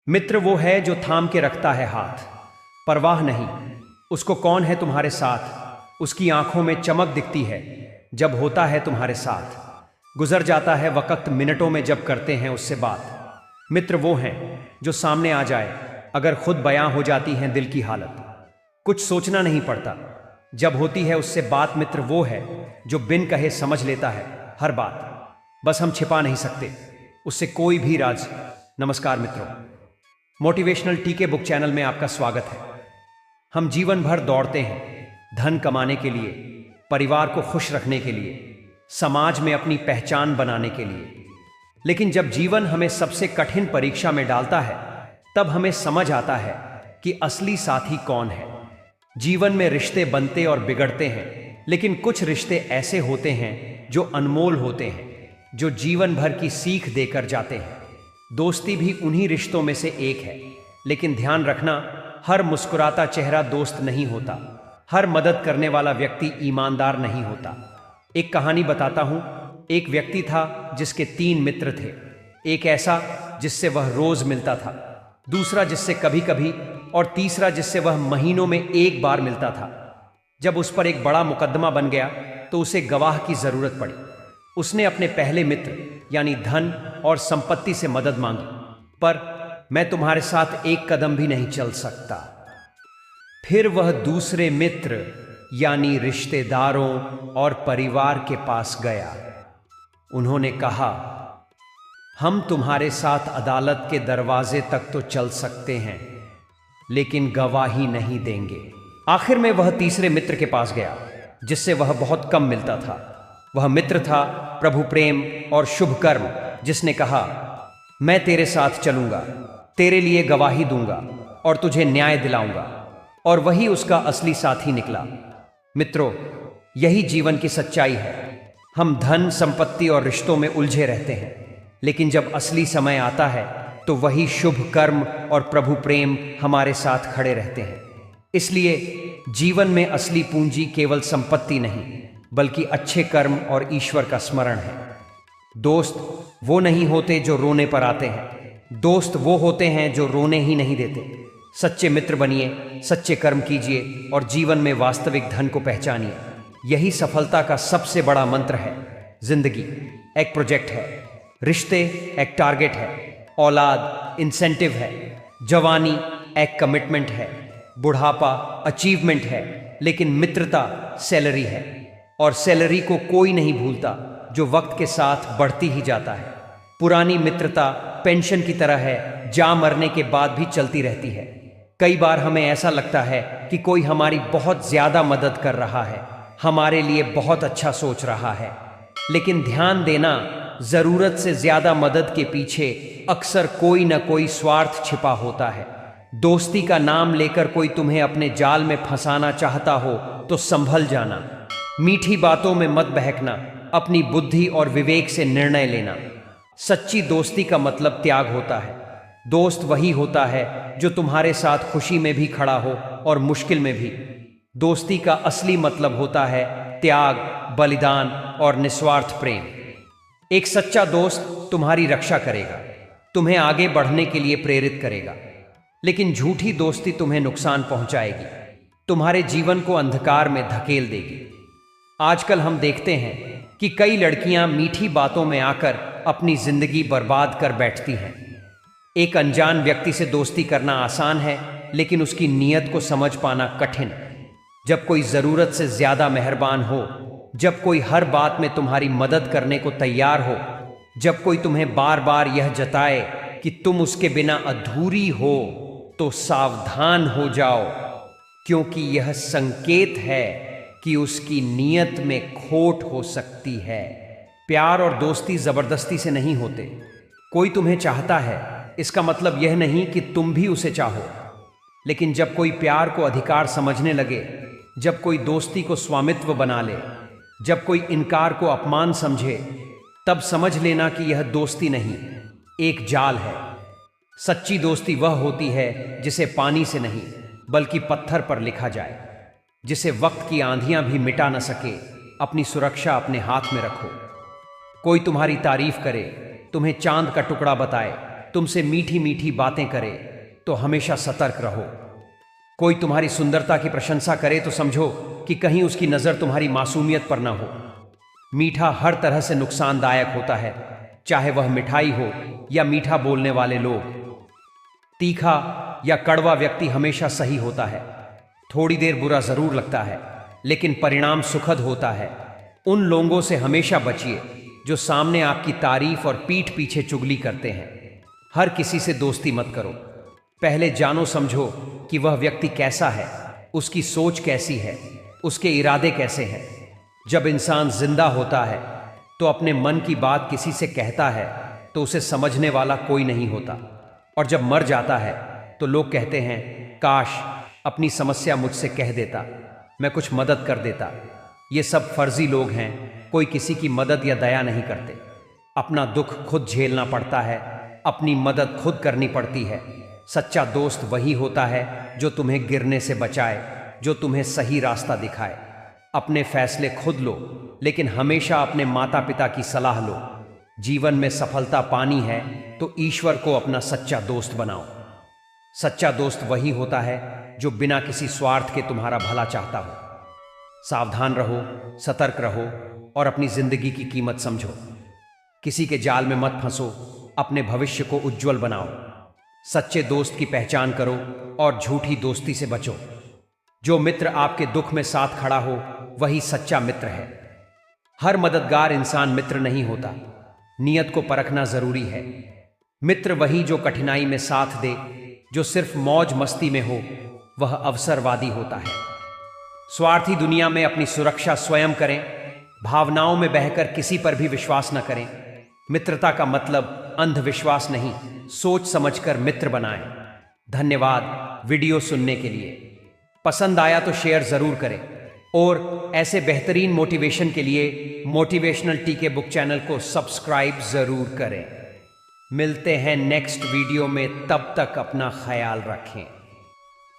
मित्र वो है जो थाम के रखता है हाथ, परवाह नहीं उसको कौन है तुम्हारे साथ। उसकी आंखों में चमक दिखती है जब होता है तुम्हारे साथ। गुजर जाता है वक्त मिनटों में जब करते हैं उससे बात। मित्र वो हैं जो सामने आ जाए अगर खुद बयां हो जाती हैं दिल की हालत। कुछ सोचना नहीं पड़ता जब होती है उससे बात। मित्र वो है जो बिन कहे समझ लेता है हर बात, बस हम छिपा नहीं सकते उससे कोई भी राज। नमस्कार मित्रों, मोटिवेशनल टीके बुक चैनल में आपका स्वागत है। हम जीवन भर दौड़ते हैं धन कमाने के लिए, परिवार को खुश रखने के लिए, समाज में अपनी पहचान बनाने के लिए। लेकिन जब जीवन हमें सबसे कठिन परीक्षा में डालता है तब हमें समझ आता है कि असली साथी कौन है। जीवन में रिश्ते बनते और बिगड़ते हैं, लेकिन कुछ रिश्ते ऐसे होते हैं जो अनमोल होते हैं, जो जीवन भर की सीख देकर जाते हैं। दोस्ती भी उन्हीं रिश्तों में से एक है, लेकिन ध्यान रखना, हर मुस्कुराता चेहरा दोस्त नहीं होता, हर मदद करने वाला व्यक्ति ईमानदार नहीं होता। एक कहानी बताता हूं। एक व्यक्ति था जिसके 3 मित्र थे। एक ऐसा जिससे वह रोज मिलता था, दूसरा जिससे कभी कभी, और तीसरा जिससे वह महीनों में एक बार मिलता था। जब उस पर एक बड़ा मुकदमा बन गया तो उसे गवाह की जरूरत पड़ी। उसने अपने पहले मित्र यानी धन और संपत्ति से मदद मांगी, पर मैं तुम्हारे साथ एक कदम भी नहीं चल सकता। फिर वह दूसरे मित्र यानी रिश्तेदारों और परिवार के पास गया। उन्होंने कहा, हम तुम्हारे साथ अदालत के दरवाजे तक तो चल सकते हैं, लेकिन गवाही नहीं देंगे। आखिर में वह तीसरे मित्र के पास गया जिससे वह बहुत कम मिलता था। वह मित्र था प्रभु प्रेम और शुभ कर्म, जिसने कहा, मैं तेरे साथ चलूंगा, तेरे लिए गवाही दूंगा और तुझे न्याय दिलाऊंगा। और वही उसका असली साथी निकला। मित्रों, यही जीवन की सच्चाई है। हम धन, संपत्ति और रिश्तों में उलझे रहते हैं, लेकिन जब असली समय आता है तो वही शुभ कर्म और प्रभु प्रेम हमारे साथ खड़े रहते हैं। इसलिए जीवन में असली पूंजी केवल संपत्ति नहीं, बल्कि अच्छे कर्म और ईश्वर का स्मरण है। दोस्त वो नहीं होते जो रोने पर आते हैं, दोस्त वो होते हैं जो रोने ही नहीं देते। सच्चे मित्र बनिए, सच्चे कर्म कीजिए और जीवन में वास्तविक धन को पहचानिए। यही सफलता का सबसे बड़ा मंत्र है। जिंदगी एक प्रोजेक्ट है, रिश्ते एक टारगेट है, औलाद इंसेंटिव है, जवानी एक कमिटमेंट है, बुढ़ापा अचीवमेंट है, लेकिन मित्रता सैलरी है। और सैलरी को कोई नहीं भूलता जो वक्त के साथ बढ़ती ही जाता है। पुरानी मित्रता पेंशन की तरह है, जा मरने के बाद भी चलती रहती है। कई बार हमें ऐसा लगता है कि कोई हमारी बहुत ज्यादा मदद कर रहा है, हमारे लिए बहुत अच्छा सोच रहा है, लेकिन ध्यान देना, जरूरत से ज्यादा मदद के पीछे अक्सर कोई न कोई स्वार्थ छिपा होता है। दोस्ती का नाम लेकर कोई तुम्हें अपने जाल में फंसाना चाहता हो तो संभल जाना। मीठी बातों में मत बहकना, अपनी बुद्धि और विवेक से निर्णय लेना। सच्ची दोस्ती का मतलब त्याग होता है। दोस्त वही होता है जो तुम्हारे साथ खुशी में भी खड़ा हो और मुश्किल में भी। दोस्ती का असली मतलब होता है त्याग, बलिदान और निस्वार्थ प्रेम। एक सच्चा दोस्त तुम्हारी रक्षा करेगा, तुम्हें आगे बढ़ने के लिए प्रेरित करेगा, लेकिन झूठी दोस्ती तुम्हें नुकसान पहुंचाएगी, तुम्हारे जीवन को अंधकार में धकेल देगी। आजकल हम देखते हैं कि कई लड़कियां मीठी बातों में आकर अपनी जिंदगी बर्बाद कर बैठती हैं। एक अनजान व्यक्ति से दोस्ती करना आसान है, लेकिन उसकी नीयत को समझ पाना कठिन। जब कोई जरूरत से ज्यादा मेहरबान हो, जब कोई हर बात में तुम्हारी मदद करने को तैयार हो, जब कोई तुम्हें बार बार यह जताए कि तुम उसके बिना अधूरी हो, तो सावधान हो जाओ, क्योंकि यह संकेत है कि उसकी नीयत में खोट हो सकती है। प्यार और दोस्ती जबरदस्ती से नहीं होते। कोई तुम्हें चाहता है, इसका मतलब यह नहीं कि तुम भी उसे चाहो। लेकिन जब कोई प्यार को अधिकार समझने लगे, जब कोई दोस्ती को स्वामित्व बना ले, जब कोई इनकार को अपमान समझे, तब समझ लेना कि यह दोस्ती नहीं, एक जाल है। सच्ची दोस्ती वह होती है जिसे पानी से नहीं बल्कि पत्थर पर लिखा जाए, जिसे वक्त की आंधियां भी मिटा न सके। अपनी सुरक्षा अपने हाथ में रखो। कोई तुम्हारी तारीफ करे, तुम्हें चांद का टुकड़ा बताए, तुमसे मीठी मीठी बातें करे तो हमेशा सतर्क रहो। कोई तुम्हारी सुंदरता की प्रशंसा करे तो समझो कि कहीं उसकी नजर तुम्हारी मासूमियत पर ना हो। मीठा हर तरह से नुकसानदायक होता है, चाहे वह मिठाई हो या मीठा बोलने वाले लोग। तीखा या कड़वा व्यक्ति हमेशा सही होता है। थोड़ी देर बुरा जरूर लगता है, लेकिन परिणाम सुखद होता है। उन लोगों से हमेशा बचिए जो सामने आपकी तारीफ और पीठ पीछे चुगली करते हैं। हर किसी से दोस्ती मत करो, पहले जानो समझो कि वह व्यक्ति कैसा है, उसकी सोच कैसी है, उसके इरादे कैसे हैं। जब इंसान जिंदा होता है तो अपने मन की बात किसी से कहता है तो उसे समझने वाला कोई नहीं होता, और जब मर जाता है तो लोग कहते हैं काश अपनी समस्या मुझसे कह देता, मैं कुछ मदद कर देता। ये सब फर्जी लोग हैं, कोई किसी की मदद या दया नहीं करते। अपना दुख खुद झेलना पड़ता है, अपनी मदद खुद करनी पड़ती है। सच्चा दोस्त वही होता है जो तुम्हें गिरने से बचाए, जो तुम्हें सही रास्ता दिखाए। अपने फैसले खुद लो, लेकिन हमेशा अपने माता पिता की सलाह लो। जीवन में सफलता पानी है तो ईश्वर को अपना सच्चा दोस्त बनाओ। सच्चा दोस्त वही होता है जो बिना किसी स्वार्थ के तुम्हारा भला चाहता हो। सावधान रहो, सतर्क रहो और अपनी जिंदगी की कीमत समझो। किसी के जाल में मत फंसो, अपने भविष्य को उज्जवल बनाओ। सच्चे दोस्त की पहचान करो और झूठी दोस्ती से बचो। जो मित्र आपके दुख में साथ खड़ा हो वही सच्चा मित्र है। हर मददगार इंसान मित्र नहीं होता, नियत को परखना जरूरी है। मित्र वही जो कठिनाई में साथ दे, जो सिर्फ मौज मस्ती में हो वह अवसरवादी होता है। स्वार्थी दुनिया में अपनी सुरक्षा स्वयं करें, भावनाओं में बहकर किसी पर भी विश्वास न करें। मित्रता का मतलब अंधविश्वास नहीं, सोच समझकर मित्र बनाएं। धन्यवाद वीडियो सुनने के लिए। पसंद आया तो शेयर जरूर करें, और ऐसे बेहतरीन मोटिवेशन के लिए मोटिवेशनल टीके बुक चैनल को सब्सक्राइब जरूर करें। मिलते हैं नेक्स्ट वीडियो में, तब तक अपना ख्याल रखें।